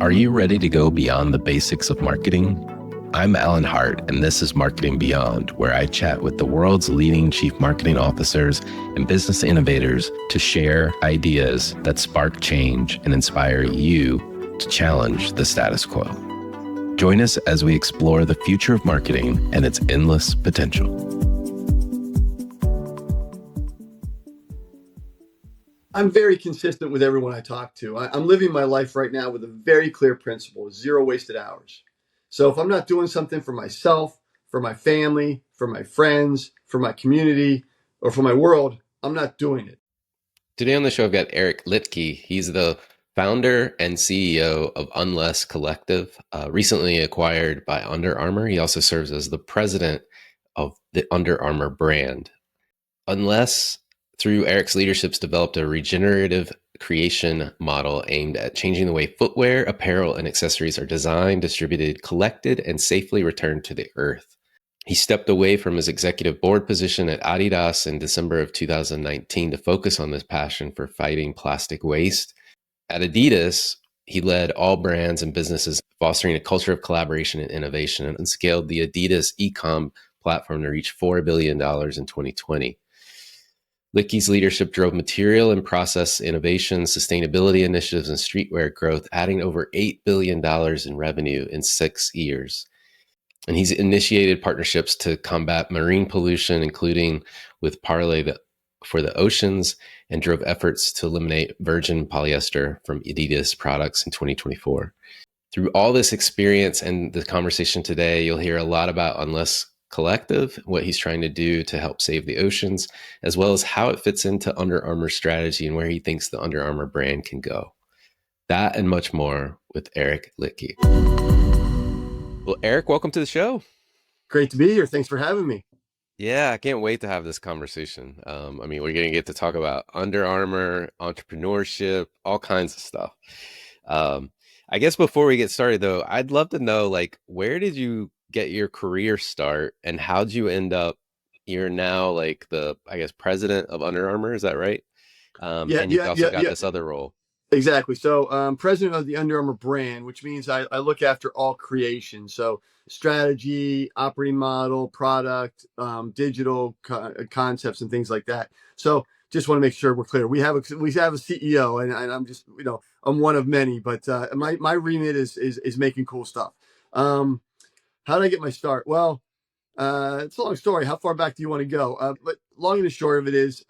Are you ready to go beyond the basics of marketing? I'm Alan Hart, and this is Marketing Beyond, where I chat with the world's leading chief marketing officers and business innovators to share ideas that spark change and inspire you to challenge the status quo. Join us as we explore the future of marketing and its endless potential. I'm very consistent with everyone I talk to. I'm living my life right now with a very clear principle: zero wasted hours. So if I'm not doing something for myself, for my family, for my friends, for my community, or for my world, I'm not doing it. Today on the show, I've got Eric Liedtke. He's the founder and CEO of Unless Collective, recently acquired by Under Armour. He also serves as the president of the Under Armour brand. Unless, through Eric's leadership, has developed a regenerative creation model aimed at changing the way footwear, apparel, and accessories are designed, distributed, collected, and safely returned to the earth. He stepped away from his executive board position at Adidas in December of 2019 to focus on this passion for fighting plastic waste. At Adidas, he led all brands and businesses, fostering a culture of collaboration and innovation, and scaled the Adidas e-com platform to reach $4 billion in 2020. Liedtke's leadership drove material and process innovation, sustainability initiatives, and streetwear growth, adding over $8 billion in revenue in 6 years. And he's initiated partnerships to combat marine pollution, including with Parley for the Oceans, and drove efforts to eliminate virgin polyester from Adidas products in 2024. Through all this experience and the conversation today, you'll hear a lot about Unless Collective, what he's trying to do to help save the oceans, as well as how it fits into Under Armour's strategy and where he thinks the Under Armour brand can go. That and much more with Eric Liedtke. Well, Eric, welcome to the show. Great to be here. Thanks for having me. Yeah, I can't wait to have this conversation. We're going to get to talk about Under Armour, entrepreneurship, all kinds of stuff. I guess before we get started, though, I'd love to know, where did you get your career start, and how'd you end up? You're now the, president of Under Armour. Is that right? And you've also got this other role. Exactly. So president of the Under Armour brand, which means I look after all creation. So strategy, operating model, product, digital concepts, and things like that. So just want to make sure we're clear. We have a CEO, and I'm just, I'm one of many, but my remit is making cool stuff. How did I get my start? Well, it's a long story. How far back do you want to go? But long and the short of it is,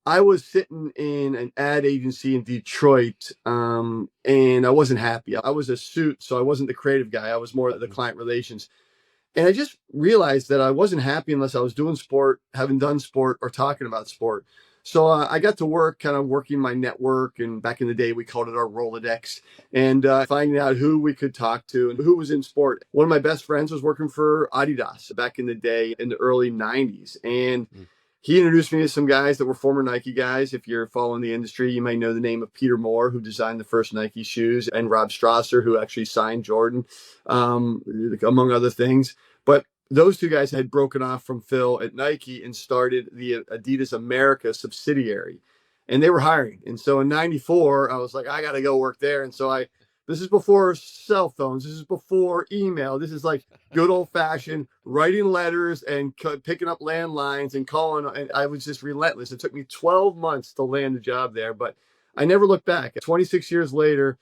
I was sitting in an ad agency in Detroit, and I wasn't happy. I was a suit, so I wasn't the creative guy. I was more the client relations. And I just realized that I wasn't happy unless I was doing sport, having done sport, or talking about sport. So I got to work, kind of working my network. And back in the day, we called it our Rolodex, and finding out who we could talk to and who was in sport. One of my best friends was working for Adidas back in the day in the early 90s. And he introduced me to some guys that were former Nike guys. If you're following the industry, you may know the name of Peter Moore, who designed the first Nike shoes, and Rob Strasser, who actually signed Jordan, among other things. But those two guys had broken off from Phil at Nike and started the Adidas America subsidiary, and they were hiring. And so in '94, I was like, I got to go work there. And so this is before cell phones. This is before email. This is like good old fashioned writing letters and picking up landlines and calling. And I was just relentless. It took me 12 months to land a job there, but I never looked back. 26 years later,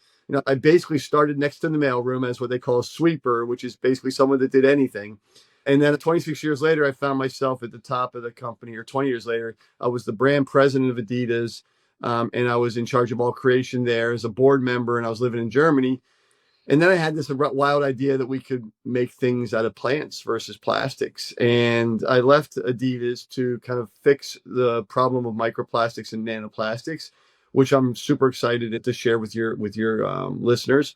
I basically started next to the mailroom as what they call a sweeper, which is basically someone that did anything. And then 26 years later, I found myself at the top of the company, or 20 years later, I was the brand president of Adidas. And I was in charge of all creation there as a board member, and I was living in Germany. And then I had this wild idea that we could make things out of plants versus plastics. And I left Adidas to kind of fix the problem of microplastics and nanoplastics, which I'm super excited to share with your listeners.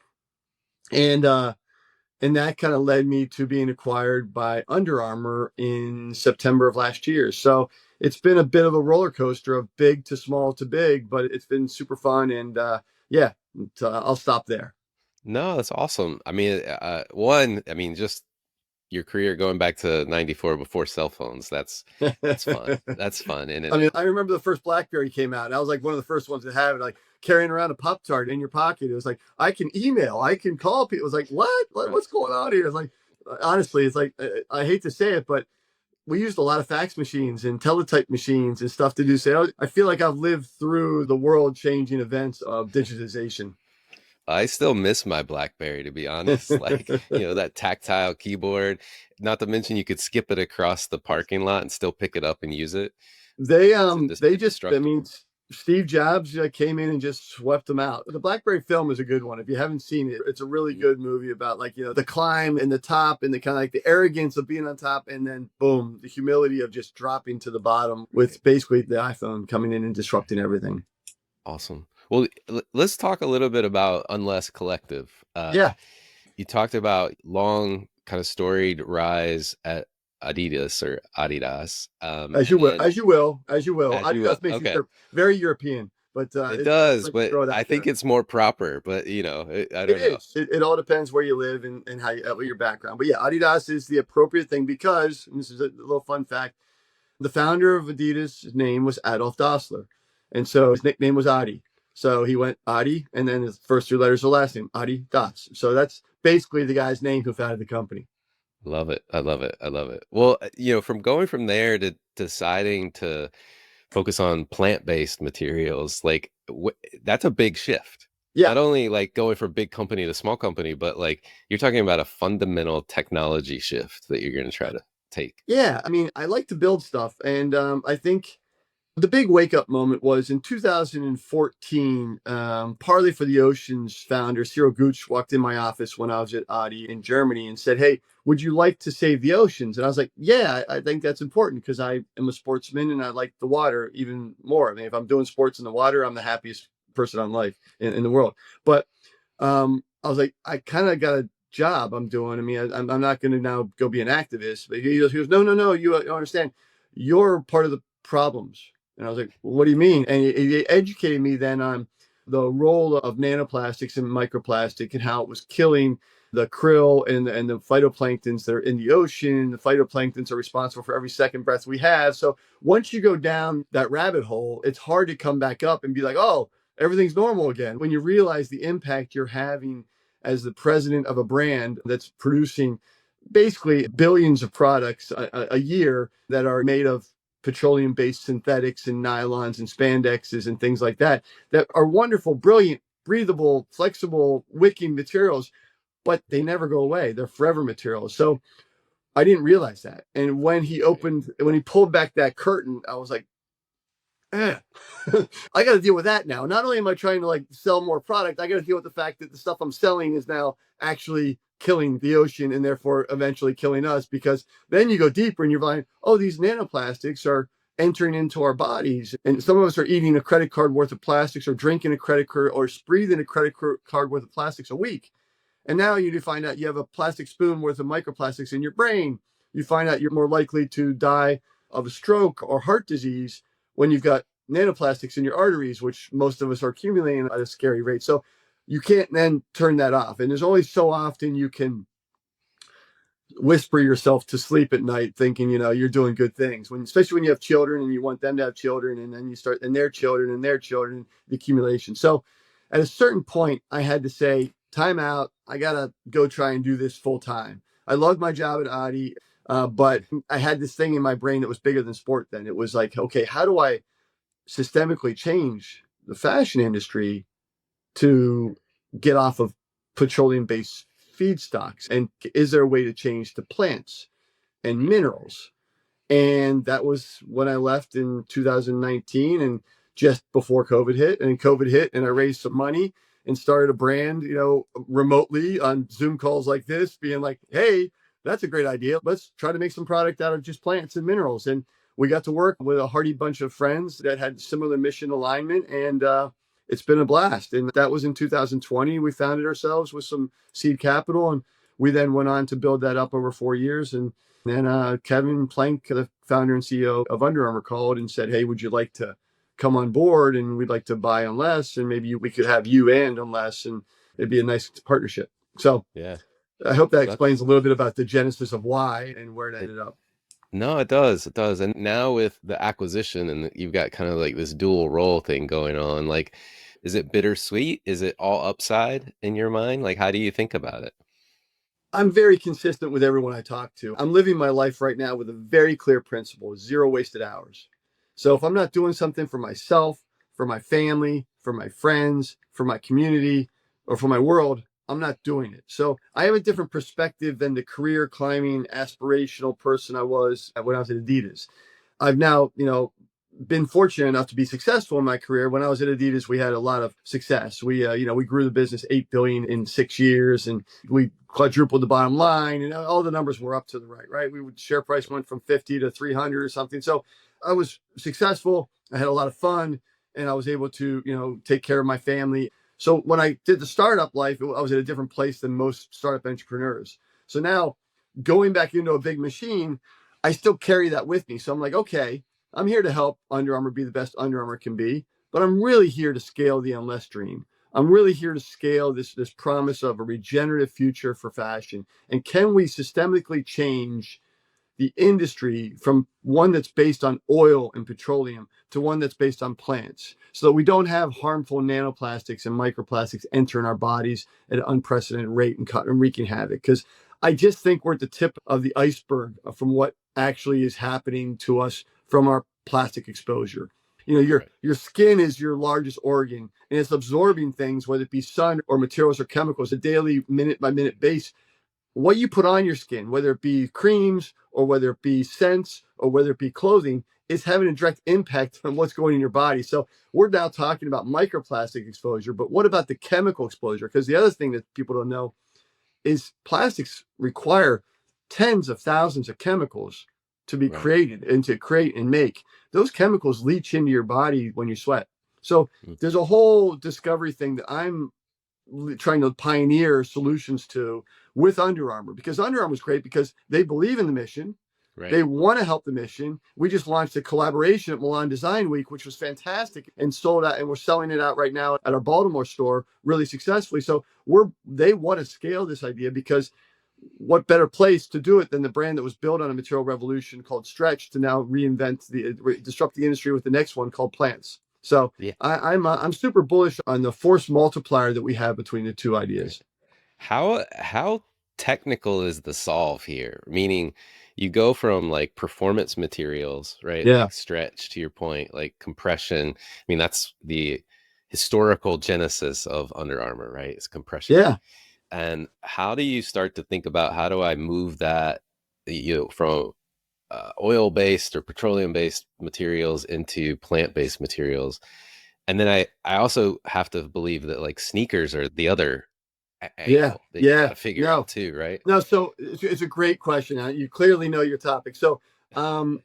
And that kind of led me to being acquired by Under Armour in September of last year. So it's been a bit of a roller coaster of big to small to big, but it's been super fun. And I'll stop there. No, that's awesome. Just your career going back to 94 before cell phones. That's fun. That's fun. I mean, I remember the first BlackBerry came out, and I was like one of the first ones to have it, like carrying around a Pop Tart in your pocket. It was like, I can email, I can call people. It was like, what? Right. What's going on here? It's like, honestly, it's like, I hate to say it, but we used a lot of fax machines and teletype machines and stuff to do sales. I feel like I've lived through the world changing events of digitization. I still miss my BlackBerry, to be honest. Like, that tactile keyboard. Not to mention you could skip it across the parking lot and still pick it up and use it. It's They just, I indestructible. mean, Steve Jobs came in and just swept them out. The BlackBerry film is a good one. If you haven't seen it, it's a really good movie about, like, the climb and the top and the kind of like the arrogance of being on top, and then boom, the humility of just dropping to the bottom with basically the iPhone coming in and disrupting everything. Awesome. Well, let's talk a little bit about Unless Collective. Yeah, You talked about long, kind of storied rise at Adidas or Adidas, as you and will, then as you will, as you will. as you will. Adidas makes me Okay, feel very European, but it I does, like to but throw it I out think there. it's more proper. But I It don't know. is. It all depends where you live and how what your background. But yeah, Adidas is the appropriate thing because, and this is a little fun fact, the founder of Adidas' name was Adolf Dassler. And so his nickname was Adi. So he went Adi, and then his first two letters of the last name, Adi Das. So that's basically the guy's name who founded the company. Love it. I love it. I love it. Well, from going from there to deciding to focus on plant-based materials, like that's a big shift. Yeah. Not only like going from big company to small company, but like you're talking about a fundamental technology shift that you're going to try to take. Yeah. I mean, I like to build stuff. And I think the big wake up moment was in 2014. Parley for the Oceans founder Cyril Gooch walked in my office when I was at Audi in Germany and said, "Hey, would you like to save the oceans?" And I was like, "Yeah, I think that's important because I am a sportsman and I like the water even more. I mean, if I'm doing sports in the water, I'm the happiest person on life in the world." But I was like, I kind of got a job I'm doing. I mean, I'm not going to now go be an activist. But he goes, no, no, no. You don't understand. You're part of the problems. And I was like, well, what do you mean? And he educated me then on the role of nanoplastics and microplastic and how it was killing the krill and the phytoplanktons that are in the ocean. The phytoplanktons are responsible for every second breath we have. So once you go down that rabbit hole, it's hard to come back up and be like, oh, everything's normal again. When you realize the impact you're having as the president of a brand that's producing basically billions of products a year that are made of petroleum-based synthetics and nylons and spandexes and things like that, that are wonderful, brilliant, breathable, flexible, wicking materials, but they never go away. They're forever materials. So I didn't realize that. And Right. when he pulled back that curtain, I was like, eh. I got to deal with that now. Not only am I trying to like sell more product, I got to deal with the fact that the stuff I'm selling is now actually killing the ocean and therefore eventually killing us. Because then you go deeper and you're like, oh, these nanoplastics are entering into our bodies, and some of us are eating a credit card worth of plastics or drinking a credit card or breathing a credit card worth of plastics a week. And now you find out you have a plastic spoon worth of microplastics in your brain. You find out you're more likely to die of a stroke or heart disease when you've got nanoplastics in your arteries, which most of us are accumulating at a scary rate. So you can't then turn that off. And there's only so often you can whisper yourself to sleep at night thinking, you're doing good things. Especially when you have children and you want them to have children, and then you start, and their children and their children, the accumulation. So at a certain point, I had to say, time out. I got to go try and do this full time. I loved my job at Audi, but I had this thing in my brain that was bigger than sport then. It was like, okay, how do I systemically change the fashion industry to get off of petroleum based feedstocks? And is there a way to change to plants and minerals? And that was when I left in 2019 and just before COVID hit. And COVID hit, and I raised some money and started a brand, remotely on Zoom calls like this, being like, hey, that's a great idea. Let's try to make some product out of just plants and minerals. And we got to work with a hearty bunch of friends that had similar mission alignment. And it's been a blast. And that was in 2020. We founded ourselves with some seed capital. And we then went on to build that up over 4 years. And then Kevin Plank, the founder and CEO of Under Armour, called and said, hey, would you like to come on board? And we'd like to buy Unless, and maybe we could have you and Unless, and it'd be a nice partnership. So Yeah. I hope that explains That's a little bit about the genesis of why and where it it. ended up. No, it does. It does. And now with the acquisition and you've got kind of like this dual role thing going on, like, is it bittersweet? Is it all upside in your mind? Like, how do you think about it? I'm very consistent with everyone I talk to. I'm living my life right now with a very clear principle: zero wasted hours. So if I'm not doing something for myself, for my family, for my friends, for my community, or for my world, I'm not doing it. So I have a different perspective than the career climbing aspirational person I was when I was at Adidas. I've now, been fortunate enough to be successful in my career. When I was at Adidas, we had a lot of success. We grew the business 8 billion in 6 years, and we quadrupled the bottom line, and all the numbers were up to the right. Right, share price went from 50 to 300 or something. So I was successful. I had a lot of fun, and I was able to, take care of my family. So when I did the startup life, I was at a different place than most startup entrepreneurs. So now, going back into a big machine, I still carry that with me. So I'm like, okay, I'm here to help Under Armour be the best Under Armour can be, but I'm really here to scale the Unless dream. I'm really here to scale this promise of a regenerative future for fashion. And can we systemically change the industry from one that's based on oil and petroleum to one that's based on plants, so that we don't have harmful nanoplastics and microplastics entering our bodies at an unprecedented rate and wreaking havoc? Because I just think we're at the tip of the iceberg from what actually is happening to us from our plastic exposure. Your Right. your skin is your largest organ, and it's absorbing things, whether it be sun or materials or chemicals, a daily minute by minute base. What you put on your skin, whether it be creams or whether it be scents or whether it be clothing, is having a direct impact on what's going in your body. So we're now talking about microplastic exposure, but what about the chemical exposure? Because the other thing that people don't know is plastics require tens of thousands of chemicals to be Right. created and to create and make. Those chemicals leach into your body when you sweat. So Mm. there's a whole discovery thing that I'm trying to pioneer solutions to with Under Armour, because Under Armour is great because they believe in the mission. Right. They want to help the mission. We just launched a collaboration at Milan Design Week, which was fantastic and sold out, and we're selling it out right now at our Baltimore store really successfully. So they want to scale this idea, because what better place to do it than the brand that was built on a material revolution called Stretch to now disrupt the industry with the next one called Plants. So Yeah. I'm super bullish on the force multiplier that we have between the two Right. ideas. How technical is the solve here? Meaning you go from like performance materials, right? Yeah, Like stretch to your point, like compression. I mean, that's the historical genesis of Under Armour, right? It's compression. yeah, And how do you start to think about how do I move that, from oil-based or petroleum-based materials into plant-based materials? And then I also have to believe that like sneakers are the other yeah, angle that you got yeah. to figure out No, too, right? no. So it's a great question. You clearly know your topic. So, um,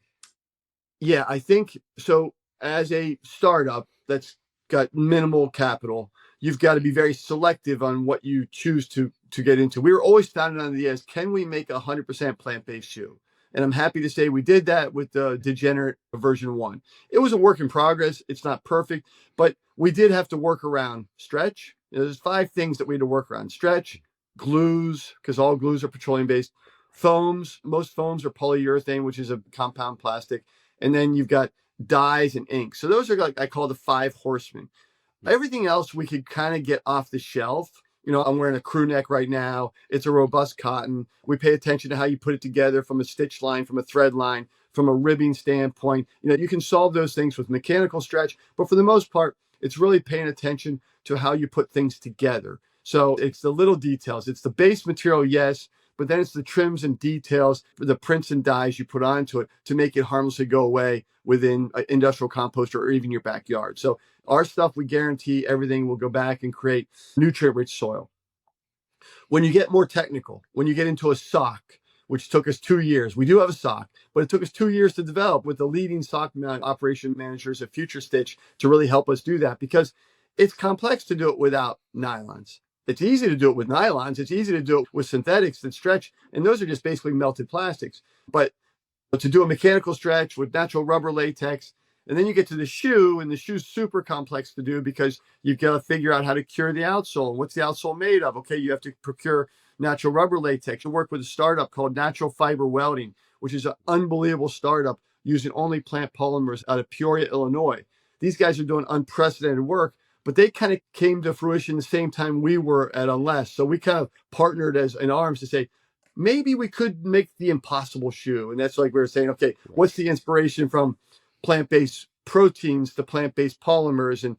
yeah, I think so. As a startup that's got minimal capital, you've got to be very selective on what you choose to get into. We were always founded on the as can we make 100% plant-based shoe? And I'm happy to say we did that with the Degenerate version 1. It was a work in progress. It's not perfect, but we did have to work around stretch. There's 5 things that we had to work around: stretch, glues, because all glues are petroleum based, foams. Most foams are polyurethane, which is a compound plastic, and then you've got dyes and ink. So those are, like I call, the 5 horsemen. Mm. Everything else we could kind of get off the shelf. I'm wearing a crew neck right now. It's a robust cotton. We pay attention to how you put it together, from a stitch line, from a thread line, from a ribbing standpoint. You can solve those things with mechanical stretch, but for the most part, it's really paying attention to how you put things together. So it's the little details. It's the base material, yes, but then it's the trims and details, the prints and dyes you put onto it to make it harmlessly go away within an industrial composter or even your backyard. So our stuff, we guarantee everything will go back and create nutrient-rich soil. When you get more technical, when you get into a sock, which took us 2 years, we do have a sock, but it took us 2 years to develop with the leading sock operation managers at Future Stitch to really help us do that, because it's complex to do it without nylons. It's easy to do it with nylons. It's easy to do it with synthetics that stretch, and those are just basically melted plastics. But to do a mechanical stretch with natural rubber latex, and then you get to the shoe, and the shoe's super complex to do because you've got to figure out how to cure the outsole. What's the outsole made of? Okay, you have to procure natural rubber latex. I work with a startup called Natural Fiber Welding, which is an unbelievable startup using only plant polymers out of Peoria, Illinois. These guys are doing unprecedented work, but they kind of came to fruition the same time we were at Unless. So we kind of partnered as in arms to say, maybe we could make the impossible shoe. And that's like we were saying, okay, what's the inspiration from plant-based proteins to plant-based polymers? And,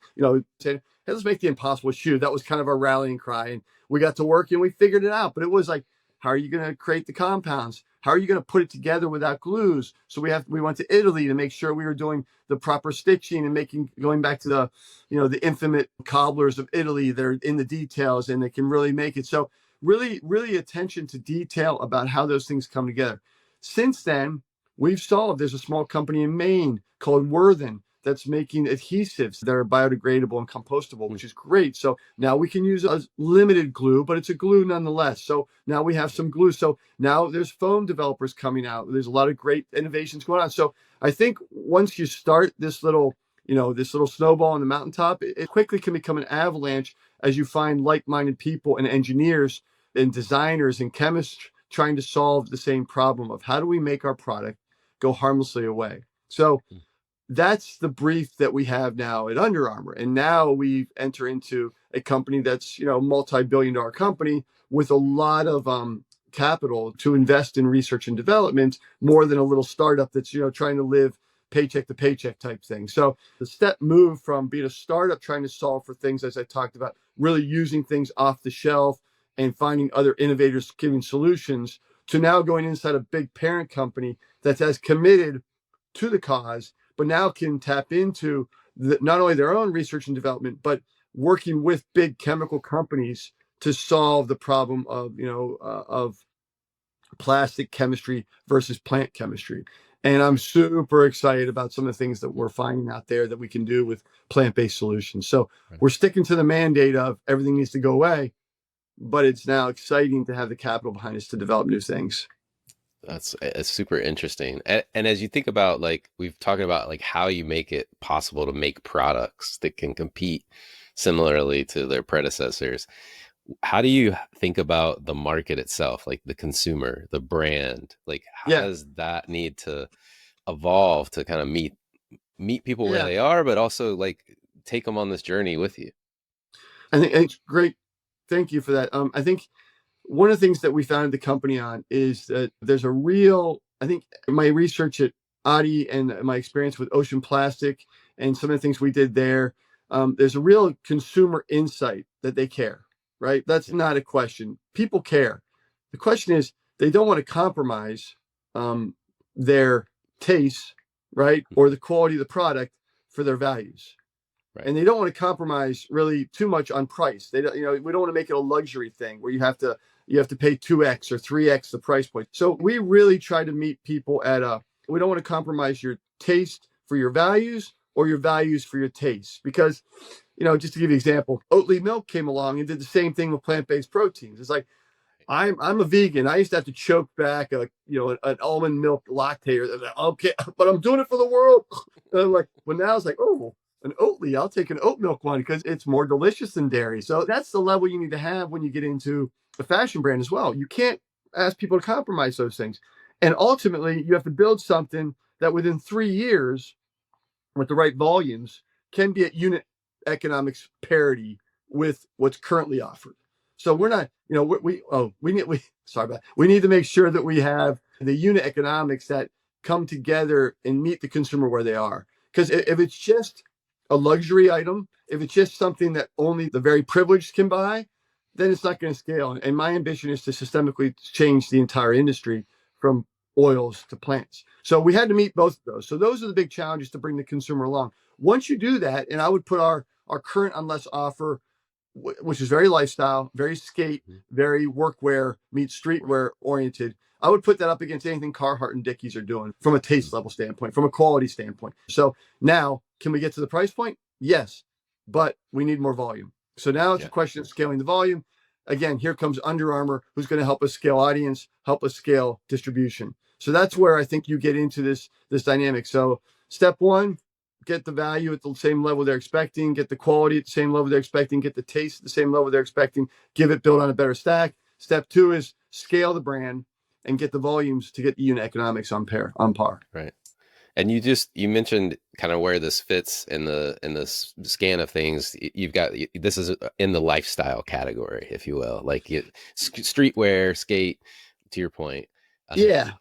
saying, hey, let's make the impossible shoe. That was kind of our rallying cry. And we got to work and we figured it out. But it was like, how are you going to create the compounds? How are you going to put it together without glues? So we went to Italy to make sure we were doing the proper stitching and going back to the infamous cobblers of Italy. They're in the details and they can really make it. So really, really attention to detail about how those things come together. Since then, there's a small company in Maine called Worthen that's making adhesives that are biodegradable and compostable, which is great. So now we can use a limited glue, but it's a glue nonetheless. So now we have some glue. So now there's foam developers coming out. There's a lot of great innovations going on. So I think once you start this little snowball on the mountaintop, it quickly can become an avalanche as you find like-minded people and engineers and designers and chemists trying to solve the same problem of how do we make our product go harmlessly away. So that's the brief that we have now at Under Armour. And now we've entered into a company that's, multi-billion-dollar company with a lot of capital to invest in research and development, more than a little startup that's, trying to live paycheck to paycheck type thing. So the step moved from being a startup trying to solve for things, as I talked about, really using things off the shelf and finding other innovators giving solutions, to now going inside a big parent company that's as committed to the cause, but now can tap into not only their own research and development, but working with big chemical companies to solve the problem of plastic chemistry versus plant chemistry. And I'm super excited about some of the things that we're finding out there that we can do with plant-based solutions. So we're sticking to the mandate of everything needs to go away, but it's now exciting to have the capital behind us to develop new things. That's super interesting. And as you think about, like, we've talked about like how you make it possible to make products that can compete similarly to their predecessors. How do you think about the market itself, like the consumer, the brand? Like, how does that need to evolve to kind of meet people where they are, but also like take them on this journey with you? I think it's great. Thank you for that. I think one of the things that we founded the company on is that there's I think my research at Adi and my experience with Ocean Plastic and some of the things we did there, there's a real consumer insight that they care, right? That's not a question. People care. The question is, they don't want to compromise their taste, right? Or the quality of the product for their values. Right. And they don't want to compromise really too much on price. We don't want to make it a luxury thing where you have to pay 2x or 3x the price point. So we really try to meet people we don't want to compromise your taste for your values or your values for your taste. Because, just to give you an example, Oatly milk came along and did the same thing with plant-based proteins. It's like, I'm a vegan. I used to have to choke back an almond milk latte. Okay, but I'm doing it for the world. And I'm like, well, now it's like, oh, an Oatly, I'll take an oat milk one because it's more delicious than dairy. So that's the level you need to have when you get into a fashion brand as well. You can't ask people to compromise those things. And ultimately, you have to build something that within 3 years, with the right volumes, can be at unit economics parity with what's currently offered. So we're not, we need to make sure that we have the unit economics that come together and meet the consumer where they are. Because if it's just a luxury item, if it's just something that only the very privileged can buy, then it's not going to scale. And my ambition is to systemically change the entire industry from oils to plants. So we had to meet both of those. So those are the big challenges to bring the consumer along. Once you do that, and I would put our current Unless offer, which is very lifestyle, very skate, very workwear meets streetwear oriented, I would put that up against anything Carhartt and Dickies are doing from a taste level standpoint, from a quality standpoint. So now, can we get to the price point? Yes, but we need more volume. So now it's a question of scaling the volume. Again, here comes Under Armour, who's going to help us scale audience, help us scale distribution. So that's where I think you get into this dynamic. So step one, get the value at the same level they're expecting, get the quality at the same level they're expecting, get the taste at the same level they're expecting, give it built on a better stack. Step two is scale the brand and get the volumes to get the unit economics on par. Right. And you mentioned kind of where this fits in the scan of things. You've got this is in the lifestyle category, if you will, like streetwear, skate. To your point, uh, Yeah.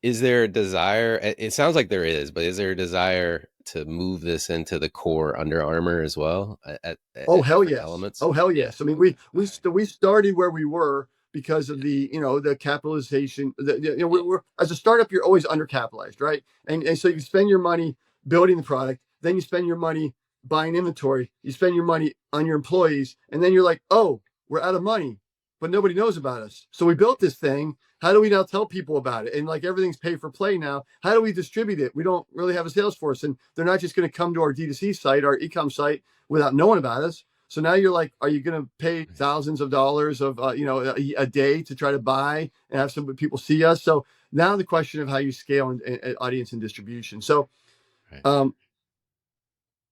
is there a desire? It sounds like there is, but is there a desire to move this into the core Under Armour as well Oh at hell different yes. elements? Oh hell yes. I mean, we started where we were because of the capitalization. We're as a startup, you're always undercapitalized, right? And so you spend your money building the product, then you spend your money buying inventory, you spend your money on your employees, and then you're like, oh, we're out of money, but nobody knows about us. So we built this thing. How do we now tell people about it? And like everything's pay for play now. How do we distribute it? We don't really have a sales force, and they're not just going to come to our D2C site, our e-com site, without knowing about us. So now you're like, are you going to pay thousands of dollars of a day to try to buy and have some people see us? So now the question of how you scale and audience and distribution. So Right.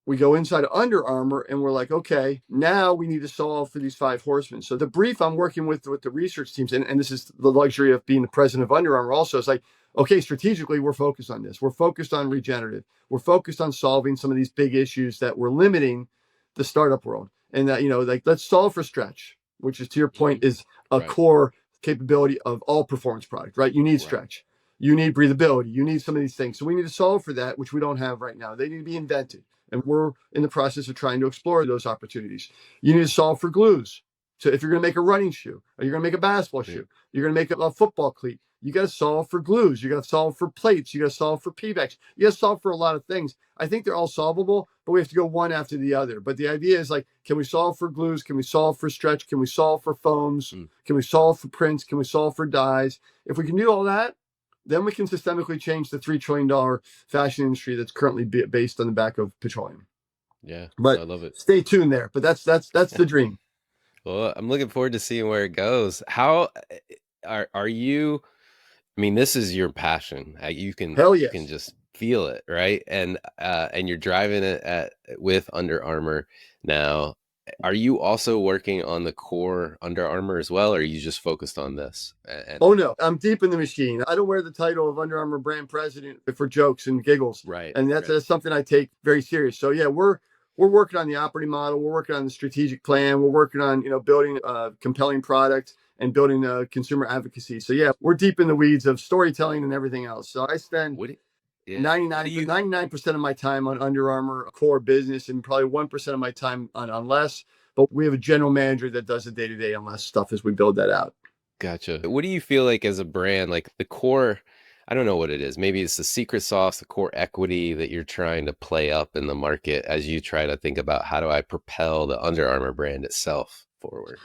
we go inside of Under Armour and we're like, okay, now we need to solve for these five horsemen. So the brief I'm working with the research teams, and this is the luxury of being the president of Under Armour also, is like, okay, strategically, we're focused on this. We're focused on regenerative. We're focused on solving some of these big issues that were limiting the startup world. And that, like, let's solve for stretch, which is, to your point, is a Right. core capability of all performance product, right? You need Right. stretch. You need breathability. You need some of these things. So we need to solve for that, which we don't have right now. They need to be invented. And we're in the process of trying to explore those opportunities. You need to solve for glues. So if you're going to make a running shoe, or you're going to make a basketball shoe, you're going to make a football cleat, you got to solve for glues. You got to solve for plates. You got to solve for P-backs. You got to solve for a lot of things. I think they're all solvable, but we have to go one after the other. But the idea is like, can we solve for glues? Can we solve for stretch? Can we solve for foams? Can we solve for prints? Can we solve for dyes? If we can do all that, then we can systemically change the $3 trillion fashion industry that's currently based on the back of petroleum. Yeah, But I love it. stay tuned there. But that's the dream. Well, I'm looking forward to seeing where it goes. How are you? I mean, this is your passion. Hell You can yes. just feel it, right? And you're driving it with Under Armour now. Are you also working on the core Under Armour as well, or are you just focused on this? Oh no, I'm deep in the machine. I don't wear the title of Under Armour brand president for jokes and giggles, Right, and right. that's something I take very serious. So yeah, we're working on the operating model. We're working on the strategic plan. We're working on building a compelling product and building a consumer advocacy. So yeah, we're deep in the weeds of storytelling and everything else. So I spend What? Yeah. What do 99 you? 99% of my time on Under Armour core business, and probably 1% of my time on less. But we have a general manager that does the day-to-day on less stuff as we build that out. Gotcha. What do you feel like as a brand, like the core? I don't know what it is. Maybe it's the secret sauce, the core equity that you're trying to play up in the market as you try to think about how do I propel the Under Armour brand itself forward?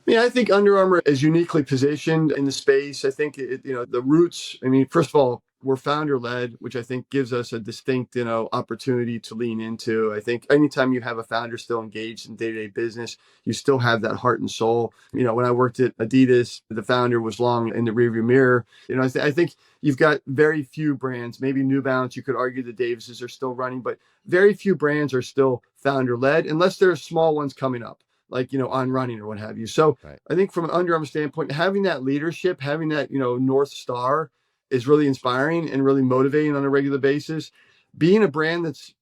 Yeah, I think Under Armour is uniquely positioned in the space. I think the roots. I mean, first of all, we're founder led, which I think gives us a distinct opportunity to lean into. I think anytime you have a founder still engaged in day to day business, you still have that heart and soul. When I worked at Adidas, the founder was long in the rearview mirror. I think you've got very few brands. Maybe New Balance, you could argue the Davises are still running, but very few brands are still founder led, unless there are small ones coming up, like On Running or what have you. So Right. I think from an Under Armour standpoint, having that leadership, having that North Star is really inspiring and really motivating on a regular basis. Being a brand that's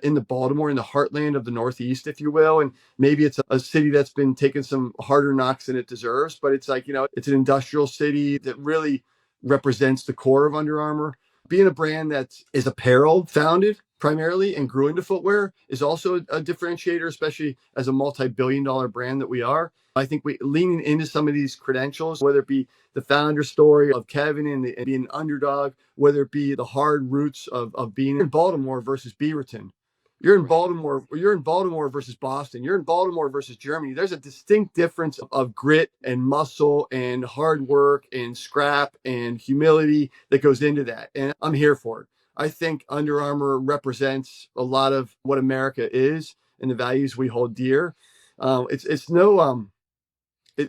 in the Baltimore, in the heartland of the Northeast, if you will, and maybe it's a city that's been taking some harder knocks than it deserves, but it's like it's an industrial city that really represents the core of Under Armour. Being a brand that is apparel founded primarily and grew into footwear is also a differentiator, especially as a multi-billion-dollar brand that we are. I think we leaning into some of these credentials, whether it be the founder story of Kevin and being an underdog, whether it be the hard roots of being in Baltimore versus Beaverton. You're in Baltimore. You're in Baltimore versus Boston. You're in Baltimore versus Germany. There's a distinct difference of grit and muscle and hard work and scrap and humility that goes into that. And I'm here for it. I think Under Armour represents a lot of what America is and the values we hold dear. It's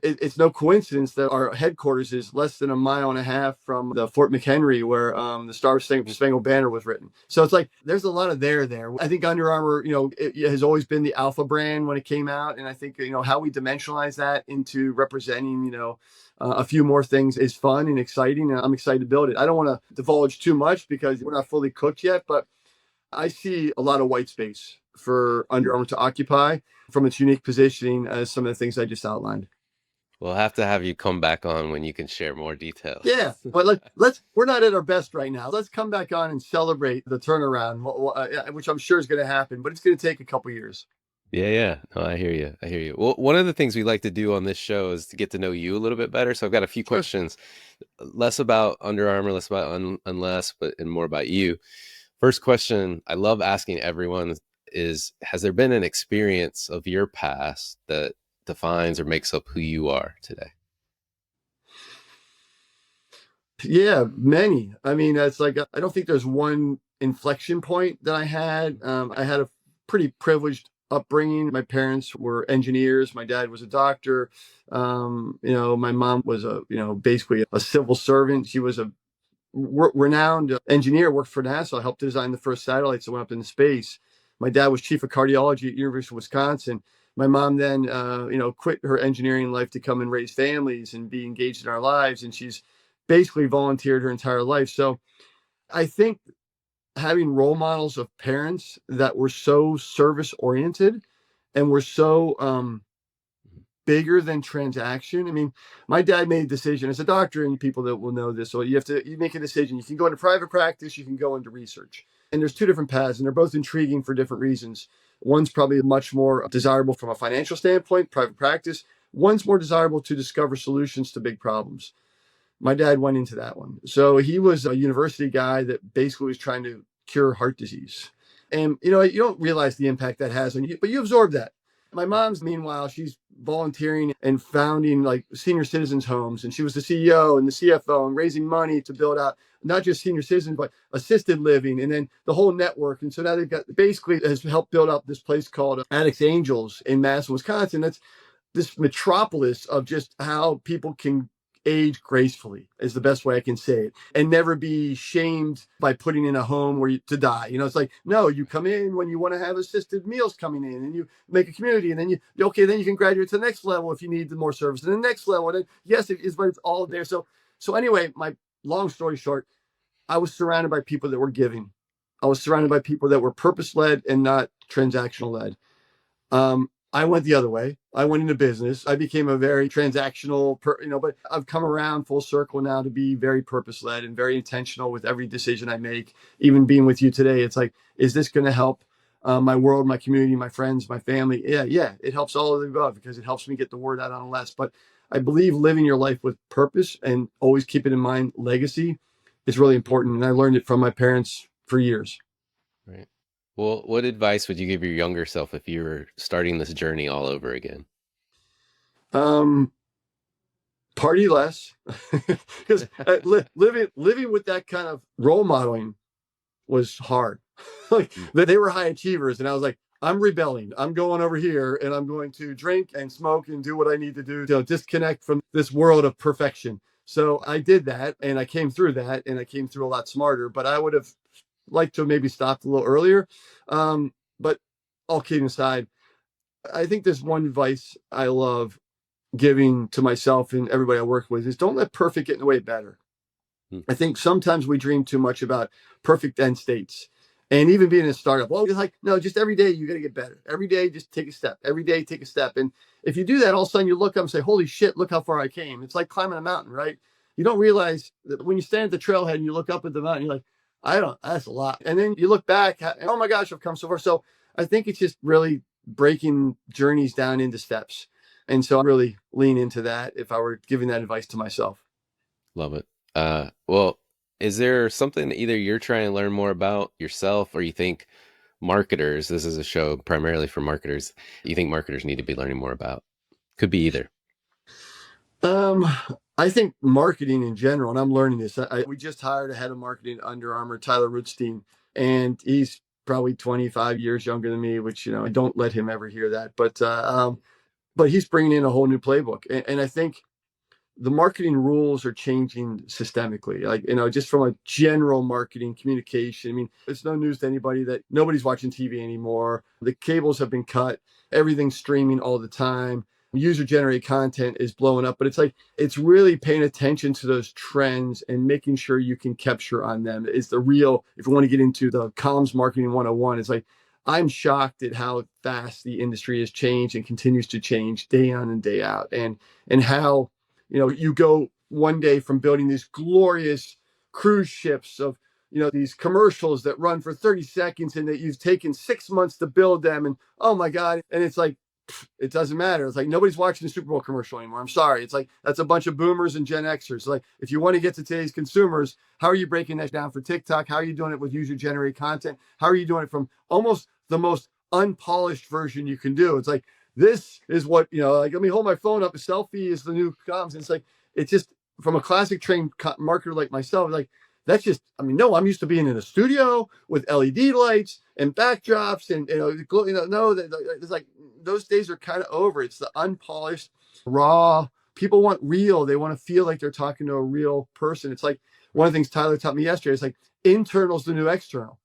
it's no coincidence that our headquarters is less than a mile and a half from the Fort McHenry where the Star Spangled Banner was written. So it's like there's a lot of there. I think Under Armour, it has always been the alpha brand when it came out, and I think how we dimensionalize that into representing a few more things is fun and exciting, and I'm excited to build it. I don't want to divulge too much because we're not fully cooked yet, but I see a lot of white space for Under Armour to occupy from its unique positioning as some of the things I just outlined. We'll have to have you come back on when you can share more details. Yeah, but we're not at our best right now. Let's come back on and celebrate the turnaround, which I'm sure is going to happen, but it's going to take a couple years. Yeah. No, I hear you. I hear you. Well, one of the things we like to do on this show is to get to know you a little bit better. So I've got a few Sure. questions, less about Under Armour, less about Unless, but and more about you. First question I love asking everyone is, has there been an experience of your past that defines or makes up who you are today? Yeah, many. I mean, it's like I don't think there's one inflection point that I had. I had a pretty privileged upbringing. My parents were engineers. My dad was a doctor. My mom was basically a civil servant. She was a renowned engineer, worked for NASA, helped design the first satellites that went up into space. My dad was chief of cardiology at University of Wisconsin. My mom then, quit her engineering life to come and raise families and be engaged in our lives. And she's basically volunteered her entire life. So I think having role models of parents that were so service oriented and were so bigger than transaction. I mean, my dad made a decision as a doctor, and people that will know this. So you make a decision. You can go into private practice, you can go into research. And there's two different paths, and they're both intriguing for different reasons. One's probably much more desirable from a financial standpoint, private practice. One's more desirable to discover solutions to big problems. My dad went into that one. So he was a university guy that basically was trying to cure heart disease. And you don't realize the impact that has on you, but you absorb that. My mom's, meanwhile, she's volunteering and founding like senior citizens homes. And she was the CEO and the CFO and raising money to build out not just senior citizens, but assisted living and then the whole network. And so now they've got basically has helped build up this place called Addicts Angels in Madison, Wisconsin. That's this metropolis of just how people can age gracefully is the best way I can say it, and never be shamed by putting in a home to die. It's like, no, you come in when you want to have assisted meals coming in and you make a community, and then then you can graduate to the next level if you need more service, and the next level. And then, yes, it is, but it's all there. So anyway, my long story short, I was surrounded by people that were giving. I was surrounded by people that were purpose led and not transactional led. I went the other way. I went into business. I became a very transactional, but I've come around full circle now to be very purpose led and very intentional with every decision I make. Even being with you today, it's like, is this going to help my world, my community, my friends, my family? Yeah. It helps all of the above because it helps me get the word out on less. But I believe living your life with purpose and always keeping in mind legacy is really important. And I learned it from my parents for years. Right. Well, what advice would you give your younger self if you were starting this journey all over again? Um, Party less, because living with that kind of role modeling was hard. Like they were high achievers, and I was like, I'm rebelling. I'm going over here, and I'm going to drink and smoke and do what I need to do to disconnect from this world of perfection. So I did that, and I came through that, and I came through a lot smarter. But I would have liked to have maybe stopped a little earlier. But all kidding aside, I think there's one advice I love giving to myself and everybody I work with is don't let perfect get in the way of better. Hmm. I think sometimes we dream too much about perfect end states. And even being in a startup, well, it's like, no, just every day you got to get better. Every day, just take a step. Every day, take a step. And if you do that, all of a sudden you look up and say, holy shit, look how far I came. It's like climbing a mountain, right? You don't realize that when you stand at the trailhead and you look up at the mountain, you're like, that's a lot. And then you look back, oh my gosh, I've come so far. So I think it's just really breaking journeys down into steps. And so I really lean into that if I were giving that advice to myself. Love it. Well, is there something that either you're trying to learn more about yourself or you think marketers, this is a show primarily for marketers, you think marketers need to be learning more about? Could be either. Um, I think marketing in general, and I'm learning this. We just hired a head of marketing at Under Armour, Tyler Rootstein, and he's probably 25 years younger than me, which, I don't let him ever hear that. But but he's bringing in a whole new playbook. And I think the marketing rules are changing systemically, like, just from a general marketing communication. I mean, it's no news to anybody that nobody's watching TV anymore. The cables have been cut, everything's streaming all the time. User generated content is blowing up, but it's like, it's really paying attention to those trends and making sure you can capture on them is the real, if you want to get into the comms marketing 101. It's like, I'm shocked at how fast the industry has changed and continues to change day on and day out. And how, you go one day from building these glorious cruise ships of, these commercials that run for 30 seconds and that you've taken 6 months to build them. And oh my God. And it's like, it doesn't matter. It's like, nobody's watching the Super Bowl commercial anymore. I'm sorry. It's like, that's a bunch of boomers and Gen Xers. Like, if you want to get to today's consumers, how are you breaking that down for TikTok? How are you doing it with user generated content? How are you doing it from almost the most unpolished version you can do? It's like, this is what, like, let me hold my phone up. A selfie is the new comms. And it's like, it's just, from a classic trained marketer like myself, like, that's just, I mean, no, I'm used to being in a studio with LED lights and backdrops and, no, it's like, those days are kind of over. It's the unpolished, raw. People want real. They want to feel like they're talking to a real person. It's like, one of the things Tyler taught me yesterday, it's like, internal's the new external.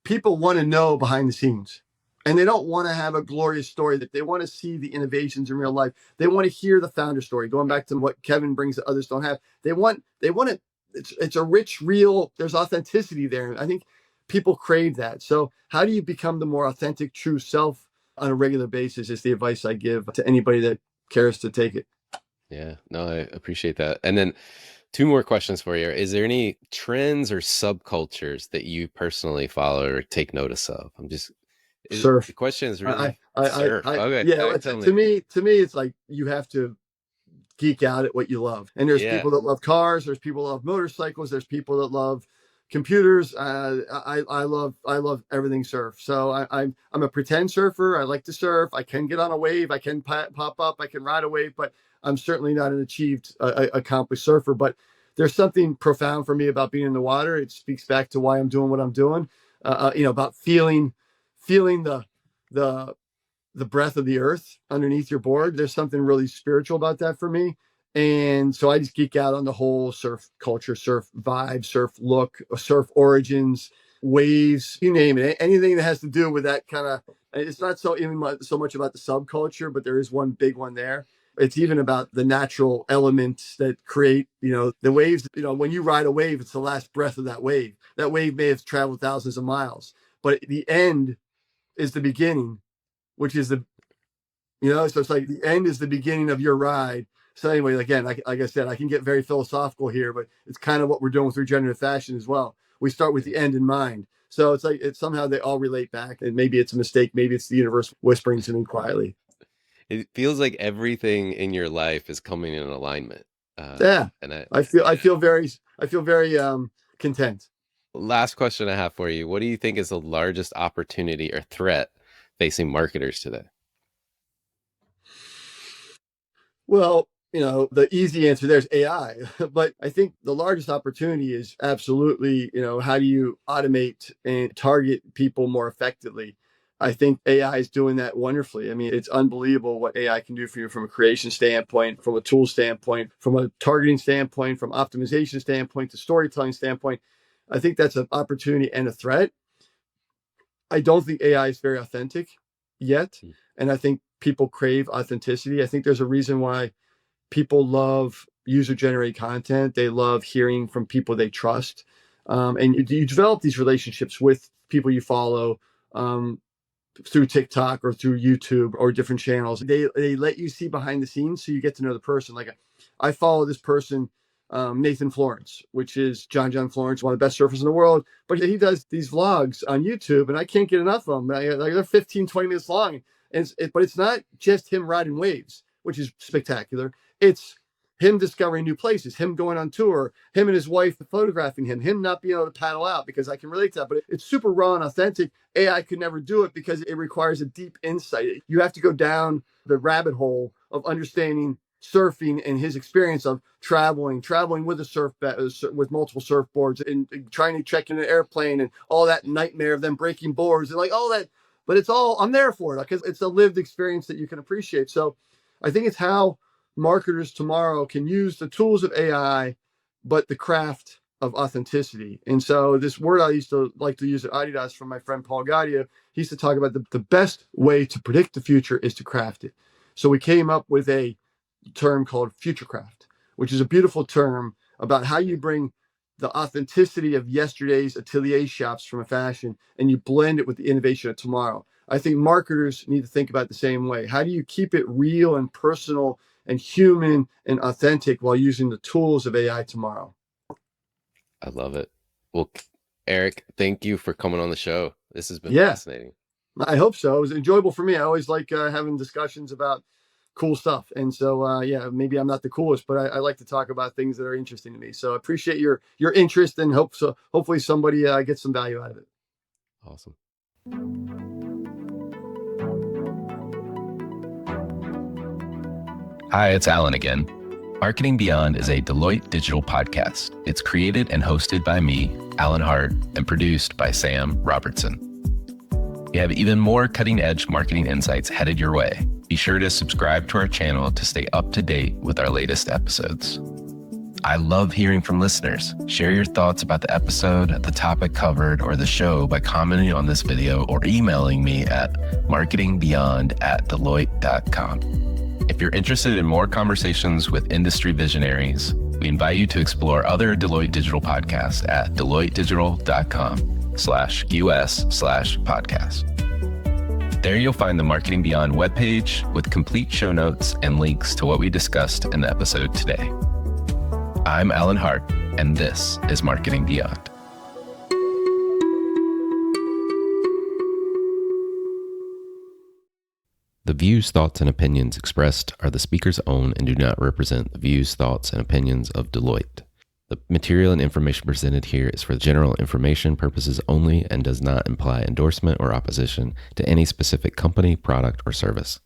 People want to know behind the scenes. And they don't want to have a glorious story, that they want to see the innovations in real life. They want to hear the founder story, going back to what Kevin brings that others don't have. They want it. It's a rich, real, there's authenticity there. I think people crave that. So how do you become the more authentic, true self on a regular basis is the advice I give to anybody that cares to take it. Yeah, no, I appreciate that. And then two more questions for you. Is there any trends or subcultures that you personally follow or take notice of? The Surf. question is I, really I, I, surf. I Okay, all yeah, right, tell me. to me, it's like, you have to geek out at what you love. And there's Yeah, people that love cars. There's people that love motorcycles. There's people that love computers. I love everything surf. So I'm a pretend surfer. I like to surf. I can get on a wave. I can pop up. I can ride a wave, but I'm certainly not an achieved, accomplished surfer. But there's something profound for me about being in the water. It speaks back to why I'm doing what I'm doing. About feeling the the breath of the earth underneath your board. There's something really spiritual about that for me. And so I just geek out on the whole surf culture, surf vibe, surf look, surf origins, waves, you name it. Anything that has to do with that kind of, it's not so much about the subculture, but there is one big one there. It's even about the natural elements that create, the waves. When you ride a wave, it's the last breath of that wave. That wave may have traveled thousands of miles, but the end is the beginning, which is so it's like the end is the beginning of your ride. So anyway, again, like I said, I can get very philosophical here, but it's kind of what we're doing with regenerative fashion as well. We start with the end in mind. So it's like, it's somehow they all relate back, and maybe it's a mistake. Maybe it's the universe whispering to me quietly. it feels like everything in your life is coming in alignment. Yeah. And I, I feel, I yeah. feel very, I feel very, content. Last question I have for you. What do you think is the largest opportunity or threat facing marketers today? Well, the easy answer there is AI. But I think the largest opportunity is absolutely, how do you automate and target people more effectively? I think AI is doing that wonderfully. I mean, it's unbelievable what AI can do for you from a creation standpoint, from a tool standpoint, from a targeting standpoint, from optimization standpoint to storytelling standpoint. I think that's an opportunity and a threat. I don't think AI is very authentic yet. Mm. And I think people crave authenticity. I think there's a reason why people love user generated content. They love hearing from people they trust. And you develop these relationships with people you follow, through TikTok or through YouTube or different channels. They let you see behind the scenes, so you get to know the person. Like, I follow this person, Nathan Florence, which is John Florence, one of the best surfers in the world. But he does these vlogs on YouTube, and I can't get enough of them. Like, they're 15, 20 minutes long. But it's not just him riding waves, which is spectacular. It's him discovering new places, him going on tour, him and his wife photographing him not being able to paddle out, because I can relate to that. But it's super raw and authentic. AI could never do it because it requires a deep insight. You have to go down the rabbit hole of understanding surfing and his experience of traveling with with multiple surfboards, and trying to check in an airplane, and all that nightmare of them breaking boards, and like all that but I'm there for it because it's a lived experience that you can appreciate. So I think it's how marketers tomorrow can use the tools of AI, but the craft of authenticity. And so this word I used to like to use at Adidas from my friend Paul Gaudio, he used to talk about the best way to predict the future is to craft it. So we came up with a term called futurecraft, which is a beautiful term about how you bring the authenticity of yesterday's atelier shops from a fashion and you blend it with the innovation of tomorrow. I think marketers need to think about the same way. How do you keep it real and personal and human and authentic while using the tools of AI tomorrow? I love it. Well, Eric, thank you for coming on the show. This has been Yeah, fascinating. I hope so. It was enjoyable for me. I always like having discussions about cool stuff. And so, yeah, maybe I'm not the coolest, but I like to talk about things that are interesting to me. So I appreciate your interest and hopefully somebody gets some value out of it. Awesome. Hi, it's Alan again. Marketing Beyond is a Deloitte digital podcast. It's created and hosted by me, Alan Hart, and produced by Sam Robertson. We have even more cutting-edge marketing insights headed your way. Be sure to subscribe to our channel to stay up to date with our latest episodes. I love hearing from listeners. Share your thoughts about the episode, the topic covered, or the show by commenting on this video or emailing me at marketingbeyond@deloitte.com. If you're interested in more conversations with industry visionaries, we invite you to explore other Deloitte Digital podcasts at deloittedigital.com/us/podcast. There you'll find the Marketing Beyond webpage with complete show notes and links to what we discussed in the episode today. I'm Alan Hart, and this is Marketing Beyond. The views, thoughts, and opinions expressed are the speaker's own and do not represent the views, thoughts, and opinions of Deloitte. The material and information presented here is for general information purposes only and does not imply endorsement or opposition to any specific company, product, or service.